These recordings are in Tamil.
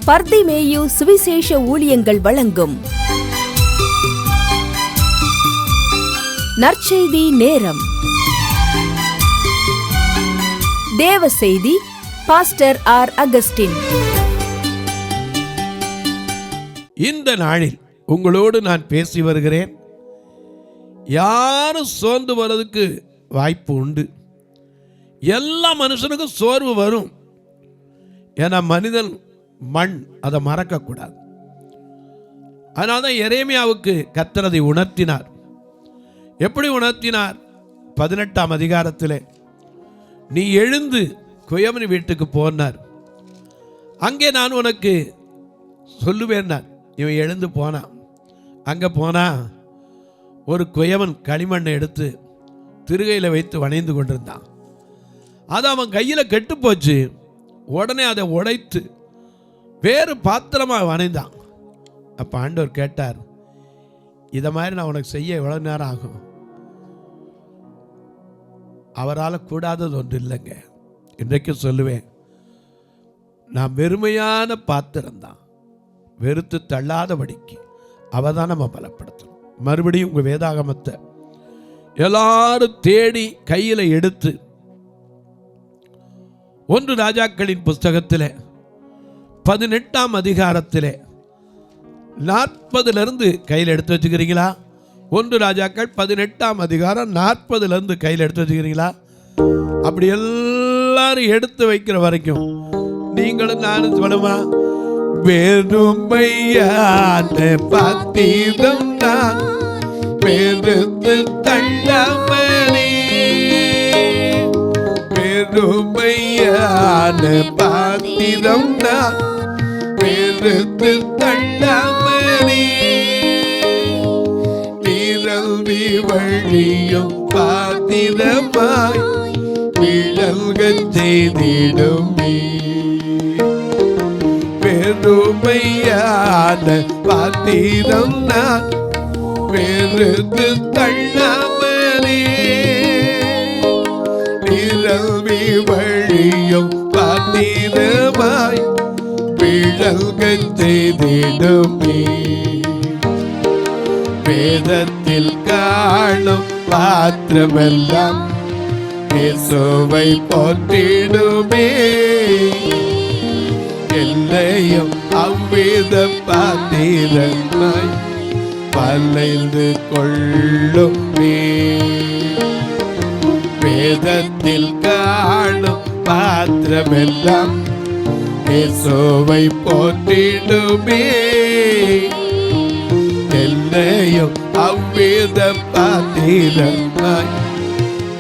பர்திமேயு சுவிசேஷ ஊழியங்கள் வழங்கும் நற்செய்தி நேரம். தேவ செய்தி பாஸ்டர் ஆர். அகஸ்டின். இந்த நாளில் உங்களோடு நான் பேசி வருகிறேன். யாரும் சோர்ந்து வர்றதுக்கு வாய்ப்பு உண்டு. எல்லா மனுஷனுக்கும் சோர்வு வரும். ஏன்னா மனிதன் மண், அதை மறக்கக்கூடாது. அதனால தான் எரேமியாவுக்கு கர்த்தர் அதை உணர்த்தினார். எப்படி உணர்த்தினார்? 18ஆம் அதிகாரத்தில் நீ எழுந்து குயவன் வீட்டுக்கு போனார். அங்கே நான் உனக்கு சொல்லுவேன். இவன் எழுந்து போனான். அங்கே போனா ஒரு குயவன் களிமண்ணை எடுத்து திருகையில் வைத்து வணைந்து கொண்டிருந்தான். அது அவன் கையில் கெட்டு போச்சு. உடனே அதை உடைத்து வேறு பாத்திரமாக வணைந்தான். அப்போ ஆண்டவர் கேட்டார், இதை மாதிரி நான் உனக்கு செய்ய எவ்வளோ நேரம் ஆகும்? அவரால் கூடாதது ஒன்று இல்லைங்க. இன்றைக்கு சொல்லுவேன், நான் வெறுமையான பாத்திரம்தான், வெறுத்து தள்ளாதபடிக்கு அவ தான் நம்ம பலப்படுத்தணும். மறுபடியும் உங்கள் வேதாகமத்தை எல்லாரும் தேடி கையில் எடுத்து 1 ராஜாக்களின் புஸ்தகத்தில் 18ஆம் அதிகாரத்தில் 40 கையில் எடுத்து வச்சுக்கிறீங்களா? 1 ராஜாக்கள் 18ஆம் அதிகாரம் 40 கையில் எடுத்து வச்சுக்கிறீங்களா? அப்படி எல்லாரும் எடுத்து வைக்கிற வரைக்கும் நீங்களும் நானும் சொல்லுமா, வெறுமையான பாத்திரம் நான் வெறுத்து தள்ளமணி, வெறுமையான பாத்திரம் நான் வெறுத்து தள்ளமணி, நிரம்பி வழியும் பாத்திரமாய் விழல்கச் செய்திடுமே. வெறுமையான பாத்திரம் நான் வெறுத்து தள்ளமணி, நிரம்பி வழியும் பாத்திரமாய் விழல்கச் செய்திடுமே. வேதத்தில் காணும் பாத்திரமெல்லாம் இயேசுவை போற்றிடுமே. எல்லையும் அவ்வித பாத்திரமாய் வளைந்து கொள்ளுமே. வேதத்தில் காணும் பாத்திரமெல்லாம் இயேசுவை போற்றிடுமே. எல்லையும் அவ்வித பாத்திரமாய்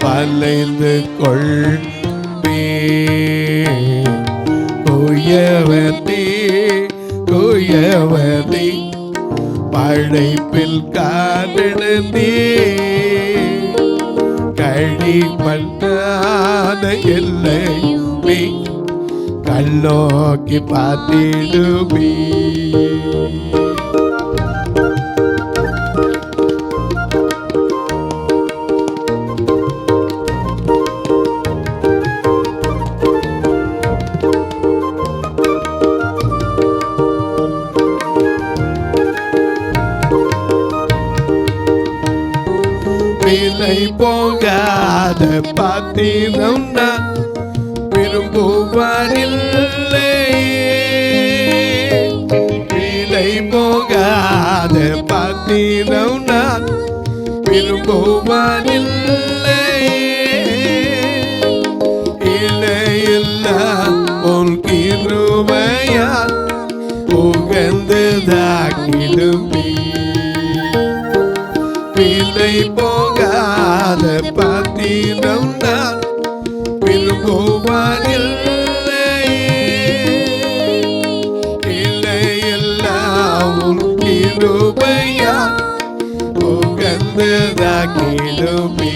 வளைந்து கொள்ளுமே. குயவனே குயவனே படைப்பில் காரணனே, களிமண்ணான எல்லையுமே கண்ணோக்கி பார்த்திடுமே. விலை போகாத பாத்திரம் நான் விரும்புவதில்லை, விலை போகாத பாத்திரம் நான் விரும்புவதில்லை. இலையெல்லாம் உன் கிருபையால் உகந்ததாகிடுமே. விலை போகாத பாத்திரம் நான் விரும்புவதில்லை, இலையெல்லாம் உன் கிருபையால் உகந்ததாகிடுமே.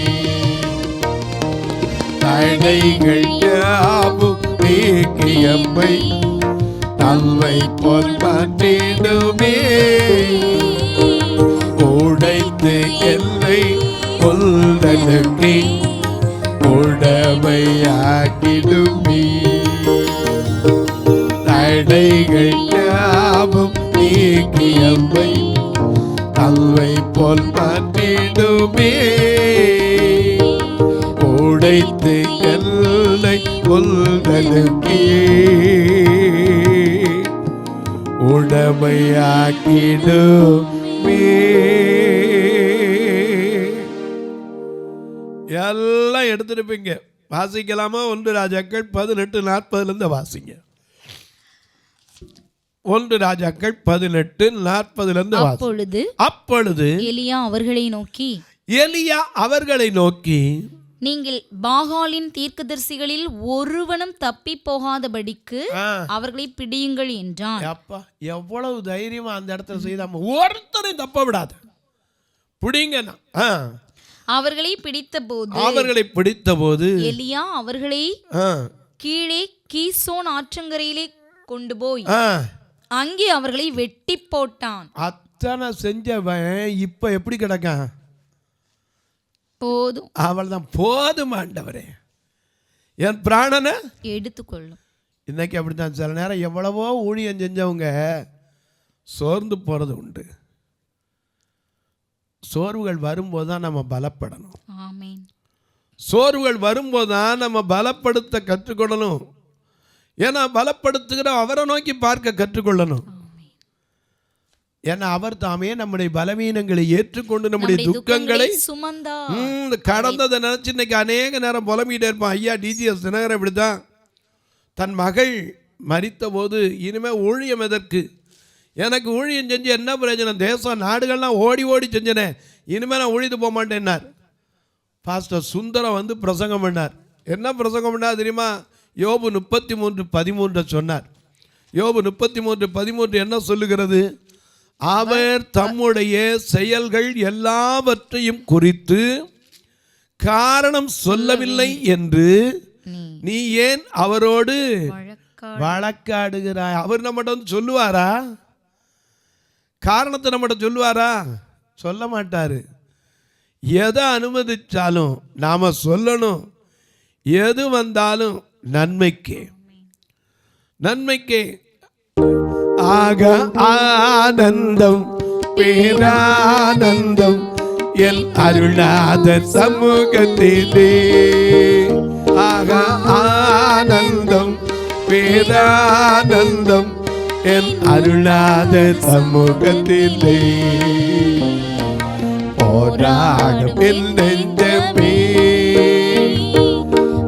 தடைகள் யாவும் நீக்கியம்மை நல்வை போல் மாற்றிடுமே. உடைத்து எல்லை கொல்லனுக்கு உடமையாக்கிடுமே. தடைகள் காவலுக்கே உடமையாக்கிடுமே. எல்லாம் எடுத்துருப்பீங்க. வாசிக்கலாமா? 1 ராஜாக்கள் 18:40 வாசிங்க. 1 ராஜாக்கள் 18:40 அப்பொழுது எலியா அவர்களை நோக்கி நீங்கள் பாகாலின் தீர்க்கதரிசிகளில் ஒருவனும் தப்பி போகாதபடிக்கு அவர்களை பிடியுங்கள் என்றான். அப்பா, எவ்வளவு தைரியமா அந்த இடத்துல செய்தாம, ஒருத்தரையும் தப்ப விடாத, பிடிங்க. அவர்களை பிடித்தபோது எலியா அவர்களை கீழே கீசோன் ஆற்றங்கரையிலே கொண்டு போய் அங்கே அவர்களை வெட்டி போட்டான். அத்தனை செஞ்சவன் இப்ப எப்படி கிடக்கான்? போதும், அவள் தான் போதும் ஆண்டவரே, என் பிராணனை எடுத்துக்கொள்ளும். இன்னைக்கு அப்படித்தான். சில நேரம் எவ்வளவோ ஊழியம் செஞ்சவங்க சோர்ந்து போறது உண்டு. சோர்வுகள் வரும்போது தான் நம்ம பலப்படணும். ஆமென். சோர்வுகள் வரும்போது தான் நம்ம பலப்படுத்த கற்றுக்கொள்ளணும். ஏன்னா பலப்படுத்துகிற அவரை நோக்கி பார்க்க கற்றுக்கொள்ளணும். ஏன்னா அவர் தாமே நம்முடைய பலவீனங்களை ஏற்றுக்கொண்டு நம்முடைய துக்கங்களை கடந்ததை நினைச்சு இன்னைக்கு அநேக நேரம் புலம்பிகிட்டே இருப்பான். ஐயா டிஜிஎஸ் தினகரன் இப்படிதான். தன் மகள் மரித்த போது இனிமே ஊழியம் எதற்கு, எனக்கு ஊழியம் செஞ்சு என்ன பிரயோஜனம், தேசம் நாடுகள்லாம் ஓடி ஓடி செஞ்சனே, இனிமேல் நான் ஊழியத்து போக மாட்டேன்னார். பாஸ்டர் சுந்தரம் வந்து பிரசங்கம் பண்ணார். என்ன பிரசங்கம் பண்ணார் தெரியுமா? யோபு 33:13 சொன்னார். யோபு 33:13 என்ன சொல்லுகிறது? அவர் தம்முடைய செயல்கள் எல்லாவற்றையும் குறித்து காரணம் சொல்லவில்லை என்று நீ ஏன் அவரோடு வழக்காடுகிறாய்? அவர் நம்மகிட்ட வந்து சொல்லுவாரா? காரணத்தை நம்மகிட்ட சொல்லுவாரா? சொல்ல மாட்டாரு. எதை அனுமதிச்சாலும் நாம சொல்லணும். எது வந்தாலும் நன்மைக்கே ஆக ஆனந்தம் பேரானந்தம் என் அருளாத சமூகத்திலே. ஆக ஆனந்தம் பேரானந்தம் என் அருளாத சமூகத்திலே. போராடும் என் நெஞ்சமே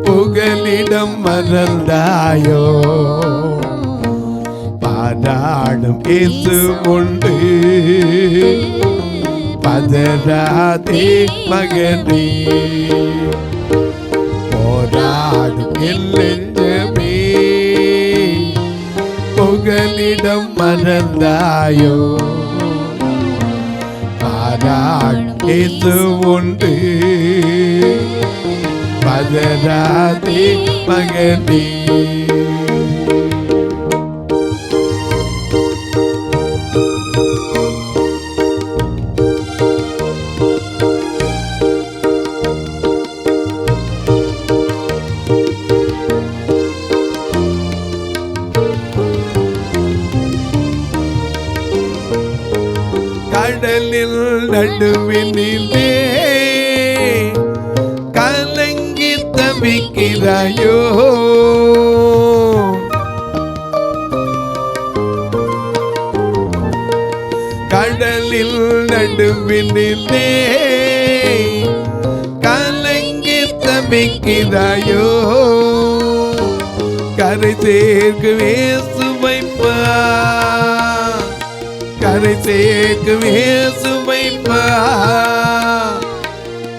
புகலிடம் மறந்தாயோ, பாடாடும் இயேசு உண்டு பதறாதே மகனே. போராடும் என் நெஞ்சமே புகலிடம் மறந்தாயோ, பாடாடும் இயேசு உண்டு பதறாதே மகனே. கடலில் நடுவினிலே கலங்கி தவிக்கிறாயோ, கடலில் நடுவினிலே கலங்கி தவிக்கிறாயோ, கரை சேர்க்கு வேசுமைப்பா, கரை சேர்க்கு வேசுமைப்பா,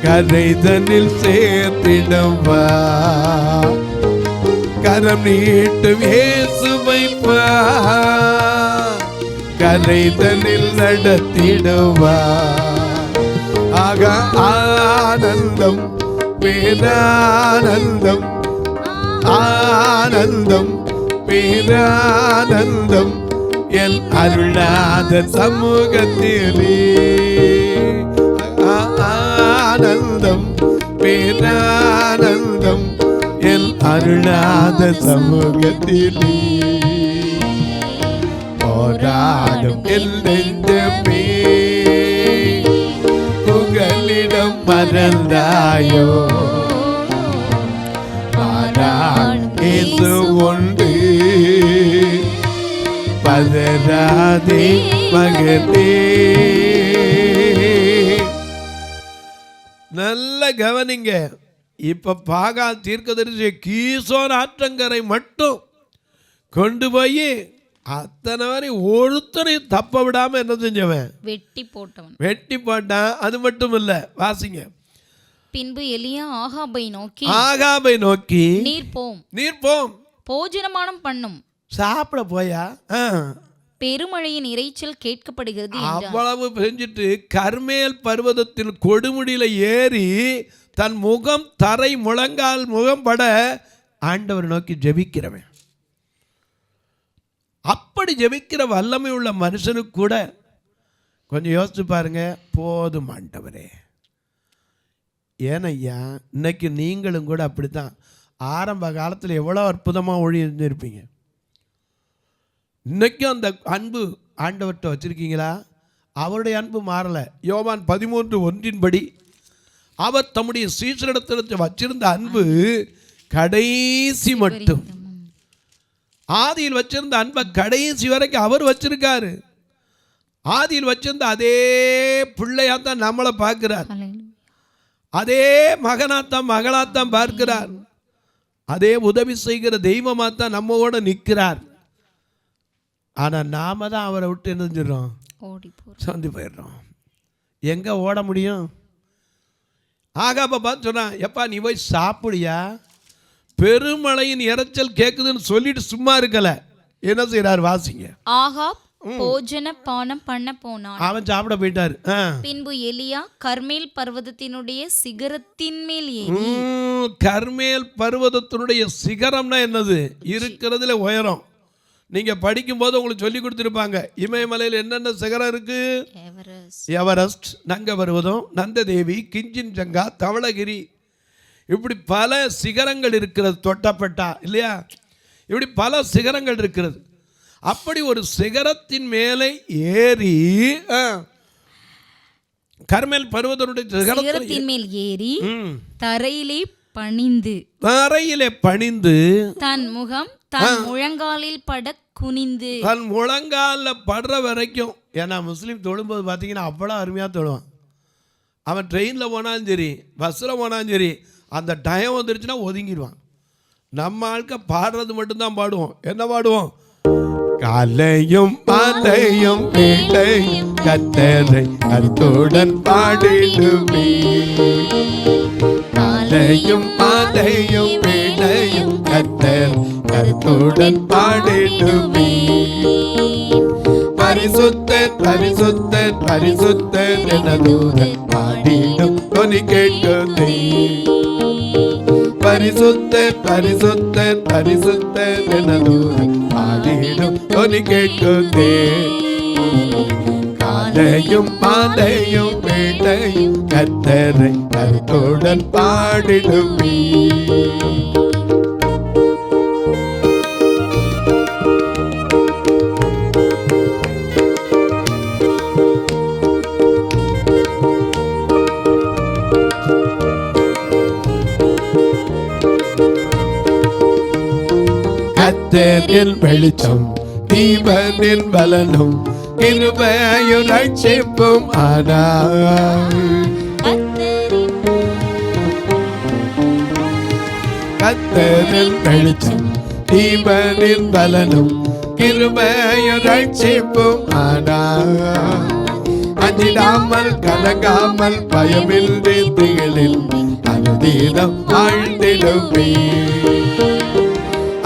கரை தன்னில் சேர்த்திடவா, கரம் நீட்டு வேசுமைப்பா, கரை தன்னில் நடத்திடுவா. ஆக ஆனந்தம் பேரானந்தம், ஆனந்தம் பேரானந்தம் என் அருளாத சமூகத்திலே. ஆனந்தம் பேரானந்தம் என் அருளாத சமூகத்திலே. போராடும் என் நெஞ்சமே புகலிடம் மறந்தாயோ, பாராடும் இயேசு இயேசு உண்டு, பதறாதே மகனே. நல்ல கவனிங்க. இப்ப பாகால் தீர்க்கதரிசி கீசோன் ஆற்றங்கரை மட்டும் கொண்டு போய் அத்தனை வரை ஒருத்தரையும் தப்ப விடாம என்ன செஞ்சவன்? வெட்டி போட்டான். அது மட்டும் இல்ல, வாசிங்க. பின்பு எலியா ஆகாபை நோக்கி நீர் போம் போஜனமானம் பண்ணும். சாப்பிட போயா? பெருமழையின் இறைச்சல் கேட்கப்படுகிறது. அவ்வளவு செஞ்சுட்டு கர்மேல் பர்வதத்தில் கொடுமுடியில ஏறி தன் முகம் தரை முழங்கால் முகம் பட ஆண்டவர் நோக்கி ஜெபிக்கிறவன். அப்படி ஜெபிக்கிற வல்லமை உள்ள மனுஷனுக்கு கூட கொஞ்சம் யோசிச்சு பாருங்க, போதும் ஆண்டவரே. ஏனையா இன்னைக்கு நீங்களும் கூட அப்படித்தான். ஆரம்ப காலத்தில் எவ்வளோ அற்புதமாக ஒழிஞ்சிருப்பீங்க. இன்னைக்கும் அந்த அன்பு ஆண்டவர்கிட்ட வச்சிருக்கீங்களா? அவருடைய அன்பு மாறலை. யோவான் 13:1 அவர் தம்முடைய சீசரிடத்தில் வச்சிருந்த அன்பு கடைசி மட்டும். ஆதியில் வச்சிருந்த அன்பை கடைசி வரைக்கும் அவர் வச்சிருக்காரு. ஆதியில் வச்சிருந்த அதே பிள்ளையாத்தான் நம்மளை பார்க்கிறார். அதே மகனாத்தான் மகளாத்தான் பார்க்கிறார். அதே உதவி செய்கிற தெய்வமாத்தான் நம்மோட நிற்கிறார். ஆனால் நாம தான் அவரை விட்டு என்ன செஞ்சிடறோம்? சந்தி போயிடுறோம். எங்கே ஓட முடியும்? ஆகாபை பார்த்து சொன்னான், எப்பா நீ போய் சாப்பிடியா? பெருமழையின் இறைச்சல் கேட்குதுன்னு சொல்லிட்டு சும்மா இருக்கல. என்ன செய்யறாரு? வாசிங்க. ஆகாப் போஜன பானம் பண்ண போனான். அவன் சாப்பிட போயிட்டாரு. பின்பு எலியா கர்மேல் பர்வதத்தினுடைய சிகரத்தின் மேல் ஏறி. கர்மேல் பர்வதத்தினுடைய சிகரம்னா என்னது? இருக்கிறதுல உயரம். நீங்க படிக்கும் போது உங்களுக்கு சொல்லி கொடுத்துருப்பாங்க. இமயமலையில் என்னென்ன சிகரம் இருக்கு? எவரெஸ்ட், நங்க பர்வதம், நந்ததேவி, கிஞ்சின் ஜங்கா, தவளகிரி, இப்படி பல சிகரங்கள் இருக்கிறது. தொட்டப்பட்டா இல்லையா? இப்படி பல சிகரங்கள் இருக்கிறது. அப்படி ஒரு சிகரத்தின் மேலே ஏறி கர்மேல் பர்வதனுடைய சிகரத்தின் மேல் ஏறி தரையிலே பணிந்து தன் முகம் தன் முழங்காலில் பட குனிந்து, தன் முழங்காலில் படுற வரைக்கும். ஏன்னா முஸ்லீம் தொழும்போது பார்த்தீங்கன்னா அவ்வளோ அருமையாக தொழுவான். அவன் ட்ரெயினில் போனாலும் சரி, பஸ்ஸில் போனாலும் சரி, அந்த டைம் வந்துருச்சுன்னா ஒதுங்கிடுவான். நம்ம ஆட்க பாடுறது மட்டும்தான் பாடுவோம். என்ன பாடுவோம்? காலையும் மாலையும் வேளையும் கர்த்தரை கருத்துடன் பாடிடுவே. காலையும் மாலையும் வேளையும் கர்த்தர் கருத்துடன் பாடிடுவே. பரிசுத்தர் பரிசுத்தர் பரிசுத்தர் என தூதன் பாடிடும் தொனி கேட்குதே. பரிசுத்தர் பரிசுத்தர் பரிசுத்தர் என தூதன் பாடிடும் தொனி கேட்குதே. காலையும் மாலையும் வேளையும் கர்த்தரை கருத்துடன் பாடிடுவே. கர்த்தரின் வெளிச்சம் தீபனின் பலனும் கிருபையும் ரட்சிப்பும் ஆனார். கர்த்தரின் வெளிச்சம் தீபனின் பலனும் கிருபையும் ரட்சிப்பும் ஆனார். அஞ்சிடாமல் கலங்காமல் பயமின்றி திகழில் அனுதினம் ஆழ்ந்திடுவே.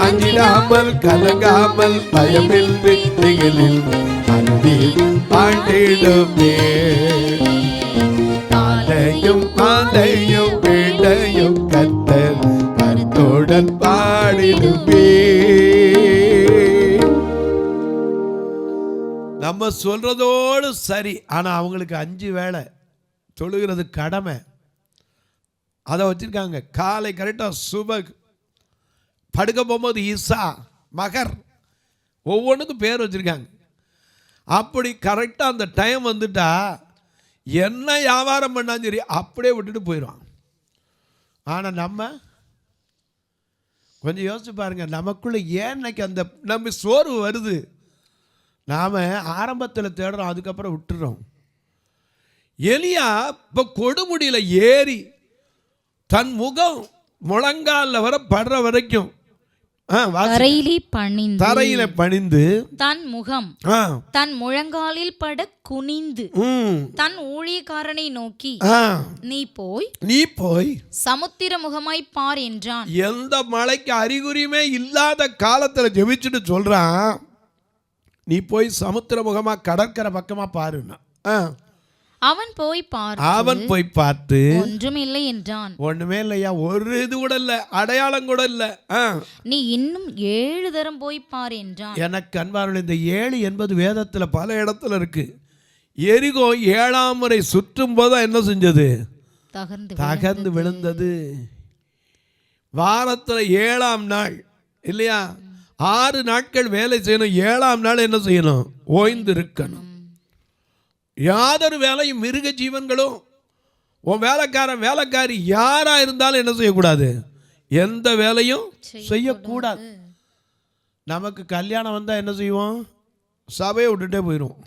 அஞ்சிடாமல் கலங்காமல் பயமின்றி திகழில் அனுதினம் ஆழ்ந்திடுவே. காலையும் மாலையும் வேளையும் கர்த்தர் கருத்துடன் பாடிடுவே. நம்ம சொல்றதோடு சரி, ஆனா அவங்களுக்கு 5 வேளை தொழுகிறது கடமை. அதை வச்சிருக்காங்க. காலை கரெக்டாக சுபக், படுக்க போகும்போது ஈசா, மகர், ஒவ்வொன்றுக்கும் பேர் வச்சிருக்காங்க. அப்படி கரெக்டாக அந்த டைம் வந்துட்டா என்ன வியாபாரம் பண்ணாலும் சரி அப்படியே விட்டுட்டு போயிடுவான். ஆனால் நம்ம கொஞ்சம் யோசிச்சு பாருங்க, நமக்குள்ள ஏன் இன்னைக்கு அந்த நம்ம சோர்வு வருது? நாம் ஆரம்பத்தில் தேடுறோம், அதுக்கப்புறம் விட்டுறோம். எலியா இப்போ கொடுமுடியில் ஏறி தன் முகம் முழங்கால வர படுற வரைக்கும் தரையில பணிந்து தன் முகம் தன் முழங்காலில் பட குனிந்து தன் ஊழியக்காரனை நோக்கி நீ போய் சமுத்திர முகமாய் பார் என்றான். எந்த மலைக்கு அறிகுறியுமே இல்லாத காலத்துல ஜெபிச்சுட்டு சொல்றான், நீ போய் சமுத்திர முகமா கடற்கரை பக்கமா பாருன்னா. அவன் போய் பார்த்து ஒன்றும் இல்லை என்றான். ஒண்ணுமே இல்லையா, ஒரு இது கூட இல்ல, அடையாளம் கூட இல்ல. நீ இன்னும் 7 தரம் போய் பார் என்றான். எனக்கு அன்பார்கள், இந்த 7 என்பது வேதத்துல பல இடத்துல இருக்கு. எரிகோ 7ஆம் முறை சுற்றும் போது என்ன செஞ்சது? தகர்ந்து விழுந்தது. வாரத்துல 7ஆம் நாள் இல்லையா, 6 நாட்கள் வேலை செய்யணும், 7ஆம் நாள் என்ன செய்யணும்? ஓய்ந்து இருக்கணும். யாதொரு வேலையும் மிருக ஜீவன்களும் உன் வேலைக்காரன் வேலைக்காரி யாரா இருந்தாலும் என்ன செய்யக்கூடாது? எந்த வேலையும் செய்யக்கூடாது. நமக்கு கல்யாணம் வந்தால் என்ன செய்வோம்? சபையை விட்டுட்டே போயிடும்.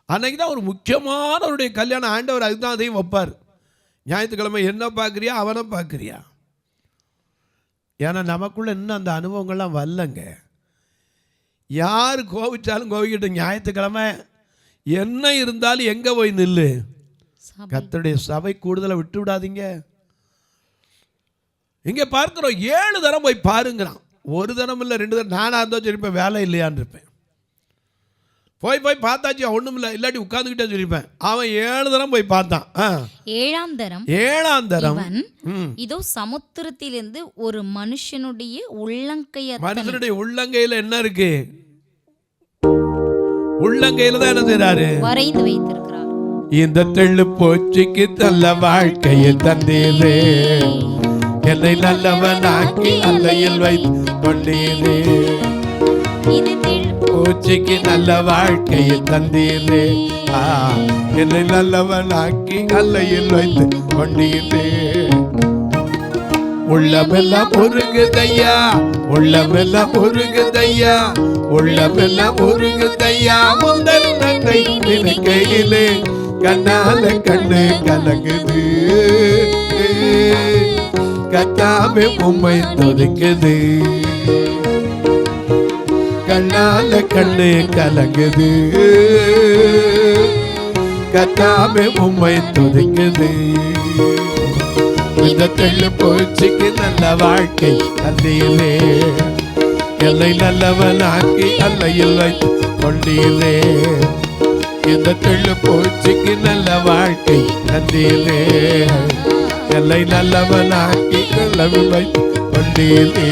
அன்னைக்கு தான் ஒரு முக்கியமானவருடைய கல்யாணம். ஆண்டவர் அதுதான் அதையும் வைப்பார். ஞாயிற்றுக்கிழமை என்ன பார்க்குறியா, அவனை பார்க்குறியா? ஏன்னா நமக்குள்ள இன்னும் அந்த அனுபவங்கள்லாம் வரலங்க. யார் கோவிச்சாலும் கோவிக்கிட்டு, ஞாயிற்றுக்கிழமை என்ன இருந்தாலும் எங்க போய் நில்லு? கர்த்தருடைய சபை கூடுதலை விட்டு விடாதீங்க. இங்க பார்க்கிறோம், 7 தரம் போய் பாருங்கிறான். ஒரு தரம் இல்லை, 2 தரம். நானா இருந்தா சொல்லிப்பேன், வேலை இல்லையான்னு இருப்பேன். போய் பார்த்தாச்சு, ஒண்ணும் இல்லை, இல்லாட்டி உட்கார்ந்துக்கிட்டே சொல்லிப்பேன். அவன் 7 தரம் போய் பார்த்தான். 7ஆம் தரம் இதோ சமுத்திரத்திலிருந்து ஒரு மனுஷனுடைய உள்ளங்கையில என்ன இருக்கு? உள்ளங்கையில தான் என்ன செய்றாரு? வரைந்து வைத்திருக்கிறார். இந்த தெள்ளு போச்சுக்கு நல்ல வாழ்க்கையை தந்தீரே, என்னை நல்லவனாக்கி அல்லையில் வைத்து கொண்டீரே. போச்சுக்கு நல்ல வாழ்க்கையை தந்தீரே, என்னை நல்லவனாக்கி அல்லையில் வைத்து கொண்டீரே. உள்ளமெல்லாம் உருகுதையா, உள்ளமெல்லாம் உருகுதையா, உள்ளமெல்லாம் உருகுதையா. முதல் நன்மை நினைக்கையிலே கண்ணால கண்ணு கலங்குது, கத்தாமே உம்மை துதிக்குது. கண்ணால கண்ணு கலங்குது, கத்தாமே உம்மை துதிக்குது. இந்த தெள்ளு போச்சுக்கு நல்ல வாழ்க்கை தந்தீரே, என்னை நல்லவனாக்கி அல்லையில் வைத்து கொண்டீரே. இந்த தெள்ளு போச்சுக்கு நல்ல வாழ்க்கை தந்தீரே, என்னை நல்லவனாக்கி அல்லையில் வைத்து கொண்டீரே.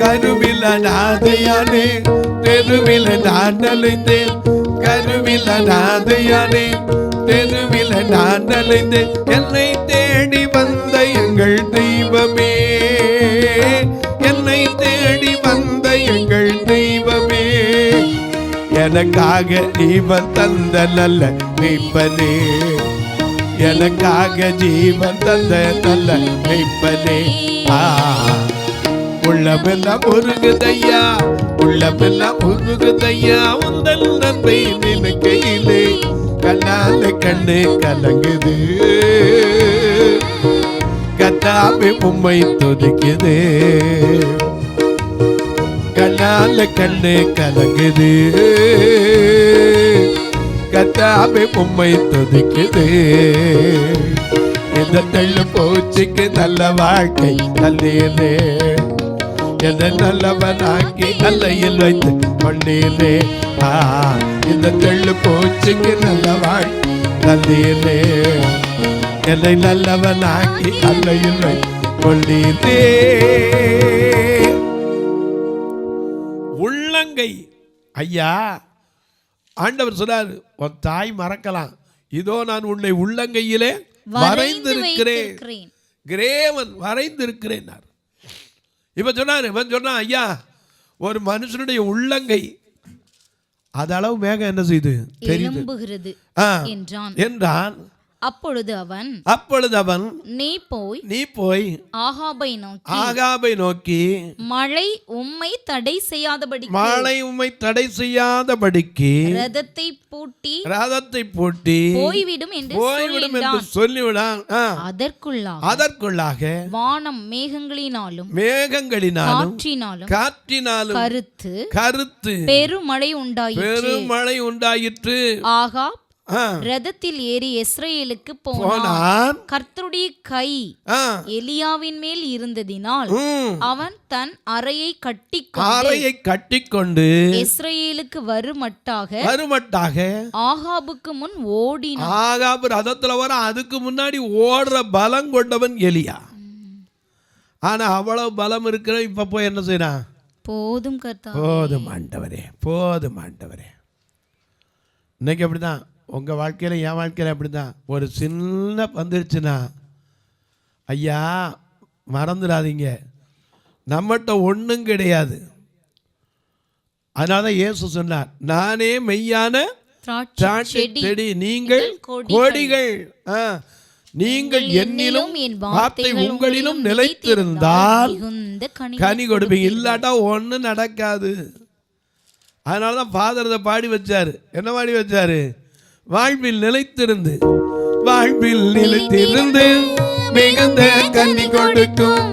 கருவில நாதையானே தெருவில நான் அலைந்தேன், கருவில நாதையானே தெருவில நான் அலைந்தேன். என்னை தேடி வந்த எங்கள் தெய்வமே, என்னை தேடி வந்த எங்கள் தெய்வமே. எனக்காக ஜீவன் தந்த நல்ல மீட்பனே, எனக்காக ஜீவன் தந்த நல்ல மீட்பனே. உள்ளமெல்லாம் உருகுதையா, உள்ளமெல்லாம் உருகுதையா. உந்தல் நன்மை நினைக்கையிலே கண்ணால கண்ணு கலங்குது, கத்தாமே உம்மை துதிக்குது. கண்ணால கண்ணு கலங்குது, கத்தாமே உம்மை துதிக்குது. இந்த தெள்ளு போச்சுக்கு நல்ல வாழ்க்கை தந்தீரே, என்னை நல்லவனாக்கி அல்லையில் வைத்து கொண்டீரே. இந்த தெள்ளு போச்சுக்கு நல்ல வாழ்க்கை தந்தீரே, என்னை நல்லவனாக்கி அல்லையில் வைத்து கொண்டீரே. உள்ளங்கை ஐயா, ஆண்டவர் சொன்னார், உன் தாய் மறக்கலாம், இதோ நான் உன்னை உள்ளங்கையிலே வரைந்திருக்கிறேன். கிரேவன் வரைந்திருக்கிறேன். இப்ப சொன்னார், இவன் சொன்னான், ஐயா ஒரு மனுஷனுடைய உள்ளங்கை அதளவு மேகம் என்ன செய்து எழும்புகிறது என்றான். அப்பொழுது அவன் நீ போய் ஆகாபை நோக்கி மழை உம்மை தடை செய்யாதபடிக்கு ரதத்தை பூட்டி போய்விடும் என்று சொல்லிவிடான். அதற்குள்ளாக வானம் மேகங்களினாலும் காற்றினாலும் கருத்து பெருமழை உண்டாயிற்று. ஆகாப் ரதத்தில் ஏறி இஸ்ரவேலுக்கு போனான். கர்த்தருடைய கை எலியாவின் மேல் இருந்ததினால் அவன் தன் அறையை கட்டிக்கொண்டு இஸ்ரவேலுக்கு வருமட்டாக ஆகாபுக்கு முன் ஓடினான். ஆகாபு ரதத்துல வர அதுக்கு முன்னாடி ஓடுற பலம் கொண்டவன் எலியா. ஆனா அவ்வளவு பலம் இருக்கிற இப்ப போய் என்ன செய்யறான்? போதும் கர்த்தா, போதும் ஆண்டவரே, போதும் ஆண்டவரே. இன்னைக்கு அப்படிதான் உங்கள் வாழ்க்கையில், என் வாழ்க்கையில் அப்படி தான். ஒரு சின்ன வந்துருச்சுன்னா ஐயா மறந்துடாதீங்க, நம்மகிட்ட ஒன்றும் கிடையாது. அதனால தான் இயேசு சொன்னார், நானே மெய்யான திராட்சை செடி, நீங்கள் கொடிகள். நீங்கள் என்னிலும் வார்த்தை உங்களிலும் நிலைத்திருந்தால் கனி கொடுப்பீங்க. இல்லாட்டா ஒன்றும் நடக்காது. அதனால தான் ஃபாதர் இதை பாடி வச்சாரு. என்ன பாடி வச்சாரு? வாழ்வில் நிலைத்திருந்து மிகுந்த கனி கொடுக்கும்.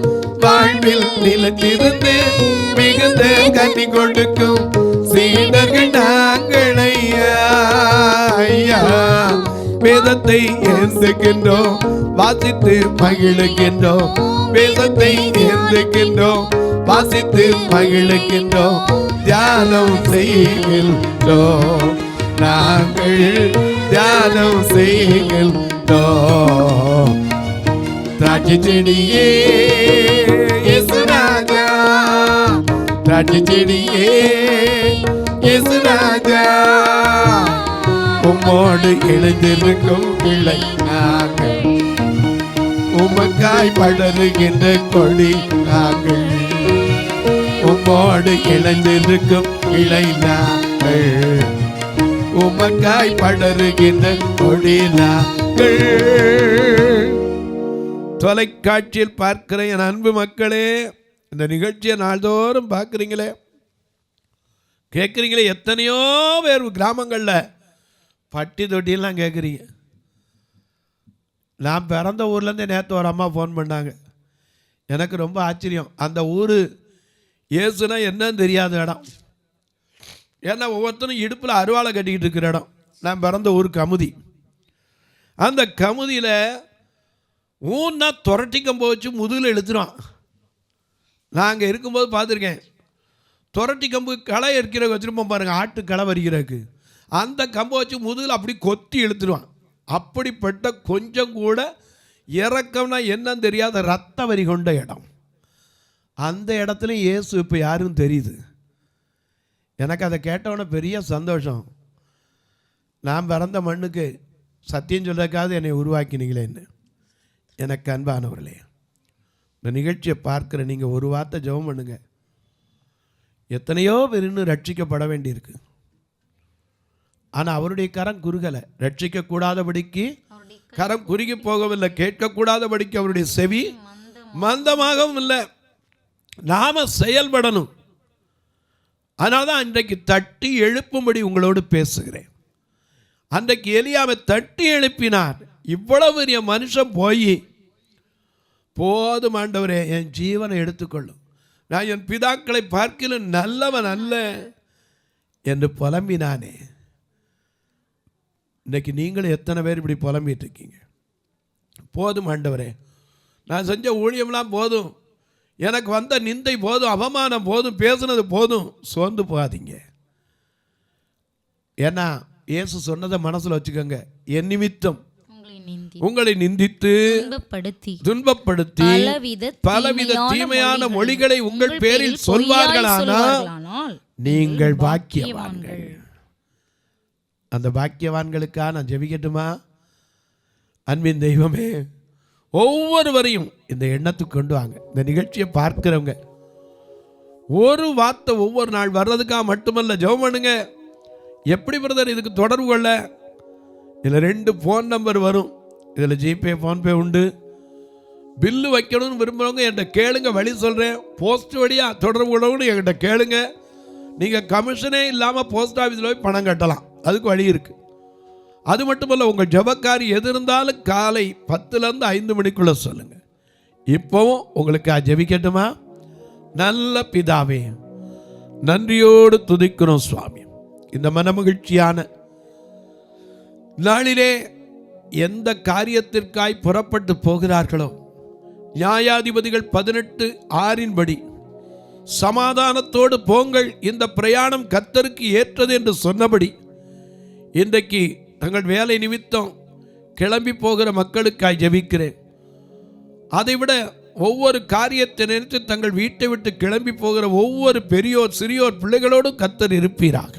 வாழ்வில் நிலைத்திருந்து மிகுந்த கனி கொடுக்கும் சீடர்கள் நாங்கள் ஐயா. வேதத்தை ஏந்துகின்றோம், வாசித்து மகிழுகின்றோம். வேதத்தை ஏந்துகின்றோம், வாசித்து மகிழுகின்றோம். தியானம் செய்கின்றோம், நாங்கள் தியானம் செய்கின்றோம். திராட்சை செடியே இயேசு ராஜா, திராட்சை செடியே இயேசு ராஜா. உம்மோடு இணைந்திருக்கும் பிள்ளை நாங்கள், உமக்காய் படருகின்ற கொடி நாங்கள். உம்மோடு இணைந்திருக்கும் பிள்ளை நாங்கள், உமக்காய் படருகின்ற கொடி நாங்கள். தொலைக்காட்சியில் பார்க்கிற என் அன்பு மக்களே, இந்த நிகழ்ச்சியை நாள்தோறும் பார்க்குறீங்களே, கேட்குறீங்களே. எத்தனையோ பேர் கிராமங்களில் பட்டி தொட்டியெல்லாம் கேட்குறீங்க. நான் பிறந்த ஊர்லேருந்தே நேற்று ஒரு அம்மா ஃபோன் பண்ணாங்க. எனக்கு ரொம்ப ஆச்சரியம். அந்த ஊர் இயேசுனா என்னன்னு தெரியாத இடம். ஏன்னா ஒவ்வொருத்தரும் இடுப்பில் அருவாளை கட்டிக்கிட்டு இருக்கிற இடம். நான் பிறந்த ஊர் கமுதி. அந்த கமுதியில் ஊன்னா துரட்டிக்கம் போச்சு முதுகில் இழுத்துருவான். நான் அங்கே இருக்கும்போது பார்த்துருக்கேன். துரட்டி கம்பு களை இருக்கிற வச்சுருப்போம் பாருங்கள், ஆட்டு களை வரிக்கிறதுக்கு. அந்த கம்பை வச்சு முதுகில் அப்படி கொத்தி இழுத்துருவான். அப்படிப்பட்ட கொஞ்சம் கூட இறக்கம்னா என்னன்னு தெரியாத ரத்த வரி கொண்ட இடம். அந்த இடத்துல இயேசு இப்போ யாரும் தெரியுது. எனக்கு அதை கேட்டவொன்னே பெரிய சந்தோஷம். நான் பிறந்த மண்ணுக்கு சத்தியம் சொல்றதுக்காவது என்னை உருவாக்கினீங்களேன்னு. எனக்கு அன்பானவர்களே, இந்த நிகழ்ச்சியை பார்க்குற நீங்கள் ஒரு வார்த்தை ஜெபம் பண்ணுங்க. எத்தனையோ பேர் இன்னும் ரட்சிக்கப்பட வேண்டியிருக்கு. ஆனால் அவருடைய கரம் குறுகலை. ரட்சிக்கக்கூடாதபடிக்கு கரம் குறுகி போகவில்லை, கேட்கக்கூடாதபடிக்கு அவருடைய செவி மந்தமாகவும் இல்லை. நாம செயல்படணும். அதனால தான் அன்றைக்கு தட்டி எழுப்பும்படி உங்களோடு பேசுகிறேன். அன்றைக்கு எலியாவை தட்டி எழுப்பினார். இவ்வளவு பெரிய மனுஷன் போய், போதும் ஆண்டவரே, என் ஜீவனை எடுத்துக்கொள்ளும், நான் என் பிதாக்களை பார்க்கல நல்லவன் அல்ல என்று புலம்பினானே. இன்றைக்கி நீங்களும் எத்தனை பேர் இப்படி புலம்பிட்டு இருக்கீங்க? போதும் ஆண்டவரே, நான் செஞ்ச ஊழியம்லாம் போதும், எனக்கு வந்த நிந்தை போதும், அவமானம் போதும், பேசுனது போதும். சோர்ந்து போகாதீங்க. ஏன்னா இயேசு சொன்னதை மனசில் வச்சுக்கோங்க. என் நிமித்தம் உங்களை நிந்தித்து துன்பப்படுத்தி பலவித தீமையான மொழிகளை உங்கள் பேரில் சொல்வார்களானால் நீங்கள் பாக்கியவான்கள். அந்த பாக்கியவான்களுக்காக நான் ஜெபிக்கட்டுமா? அன்பின் தெய்வமே, ஒவ்வொருவரையும் இந்த எண்ணத்துக்கு கொண்டு வாங்க. இந்த நிகழ்ச்சியை பார்க்கிறவங்க ஒரு வார்த்தை ஒவ்வொரு நாள் வர்றதுக்காக மட்டுமல்ல ஜெபம் பண்ணுங்க. எப்படி பிரதர் இதுக்கு தொடர்பு கொள்ள? இதில் 2 ஃபோன் நம்பர் வரும். இதில் ஜிபே, ஃபோன்பே உண்டு. பில்லு வைக்கணும்னு விரும்புகிறவங்க என்கிட்ட கேளுங்க, வழி சொல்கிறேன். போஸ்ட் வழியாக தொடர்பு கொள்ளணும்னு என்கிட்ட கேளுங்க. நீங்கள் கமிஷனே இல்லாமல் போஸ்ட் ஆஃபீஸில் போய் பணம் கட்டலாம், அதுக்கு வழி இருக்குது. அது மட்டுமல்ல, உங்கள் ஜபக்காரி எது இருந்தாலும் காலை 10லேருந்து 5 மணிக்குள்ளே சொல்லுங்கள். இப்போவும் உங்களுக்கு ஜெபிக்கட்டுமா? நல்ல பிதாவே, நன்றியோடு துதிக்கிறோம் சுவாமி. இந்த மனமகிழ்ச்சியான நாளிலே எந்த காரியத்திற்காய் புறப்பட்டு போகிறார்களோ, நியாயாதிபதிகள் 18:6 சமாதானத்தோடு போங்கள், இந்த பிரயாணம் கர்த்தருக்கு ஏற்றது என்று சொன்னபடி இன்றைக்கு தங்கள் வேலை நிமித்தம் கிளம்பி போகிற மக்களுக்காய் ஜெபிக்கிறேன். அதைவிட ஒவ்வொரு காரியத்தை நினைத்து தங்கள் வீட்டை விட்டு கிளம்பி போகிற ஒவ்வொரு பெரியோர் சிறியோர் பிள்ளைகளோடும் கர்த்தர் இருப்பீராக.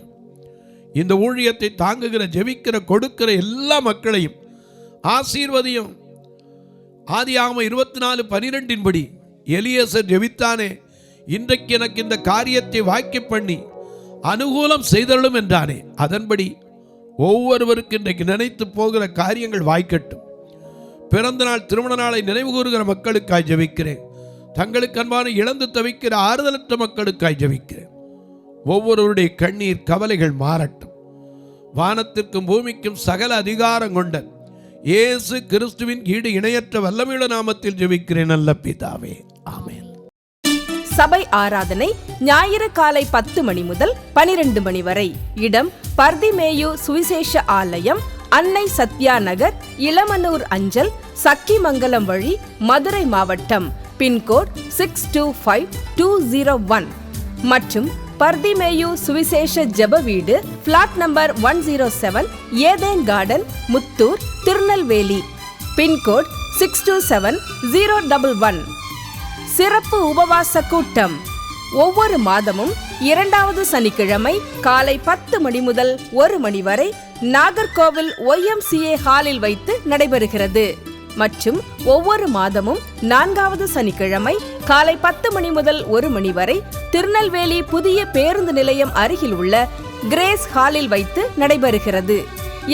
இந்த ஊழியத்தை தாங்குகிற, ஜெபிக்கிற, கொடுக்கிற எல்லா மக்களையும் ஆசீர்வதியும். ஆதியாகமம் 24:12 எலியேசர் ஜெபித்தானே, இன்றைக்கு எனக்கு இந்த காரியத்தை வாய்க்க பண்ணி அனுகூலம் செய்தலும் என்றானே, அதன்படி ஒவ்வொருவருக்கு இன்றைக்கு நினைத்து போகிற காரியங்கள் வாய்க்கட்டும். பிறந்த நாள், திருமண நாளை நினைவு கூறுகிற மக்களுக்காய் ஜெபிக்கிறேன். தங்களுக்கு அன்பான இழந்து தவிக்கிற ஆறுதலற்ற மக்களுக்காய் ஜெபிக்கிறேன். ஒவ்வொருவருடைய கண்ணீர் கவலைகள் மாறட்டும். வானத்திற்கும் பூமிக்கும் சகல அதிகாரம் கொண்ட இயேசு கிறிஸ்துவின் ஈடு இணையற்ற வல்லமையுள்ள நாமத்தில் ஜெபிக்கிறேன் நல்ல பிதாவே, ஆமென். சபை ஆராதனை ஞாயிறு காலை 10 மணி முதல் 12 மணி வரை. இடம் பர்திமேயு சுவிசேஷ ஆலயம், அன்னை சத்யா நகர், இளமனூர் அஞ்சல், சக்கிமங்கலம் வழி, மதுரை மாவட்டம். பின்கோட் 625201 மற்றும் பர்திமேயு சுவிசேஷ ஜெப வீடு, plot number 107, Eden garden, Muthur, Tirunelveli. Pincode 627011. சிறப்பு உபவாச கூட்டம் ஒவ்வொரு மாதமும் 2வது சனிக்கிழமை காலை 10 மணி முதல் 1 மணி வரை நாகர்கோவில் YMCA ஹாலில் வைத்து நடைபெறுகிறது. மற்றும் ஒவ்வொரு மாதமும் 4வது சனிக்கிழமை காலை 10 மணி முதல் 1 மணி வரை திருநெல்வேலி புதிய பேருந்து நிலையம் அருகில் உள்ள கிரேஸ் ஹாலில் வைத்து நடைபெறுகிறது.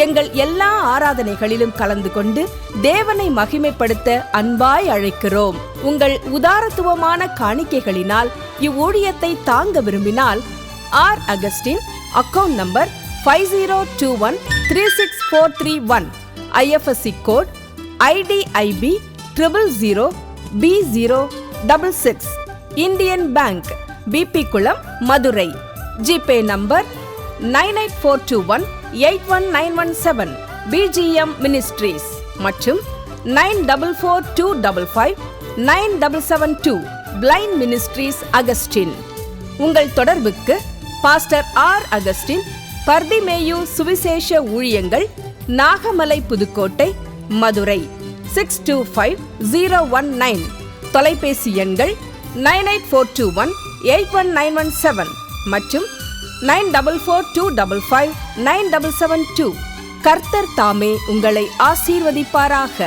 எங்கள் எல்லா ஆராதனைகளிலும் கலந்து கொண்டு தேவனை மகிமைப்படுத்த அன்பாய் அழைக்கிறோம். உங்கள் உதாரத்துவமான காணிக்கைகளினால் இவ்வூழியத்தை தாங்க விரும்பினால் R. Augustine, account number 5021364331, IFSC code IDIB 000B066, Indian bank, BP Kulam, Madurai. GPay number 98421819117, BGM ministries மற்றும் 9442559772, பிளைண்ட் மினிஸ்ட்ரீஸ் அகஸ்டின். உங்கள் தொடர்புக்கு பாஸ்டர் R. அகஸ்டின், பர்திமேயு சுவிசேஷ ஊழியங்கள், நாகமலை, புதுக்கோட்டை, மதுரை 625019. தொலைபேசி எண்கள் 98421819117 மற்றும் 9442559772. கர்த்தர் தாமே உங்களை ஆசீர்வதிப்பாராக.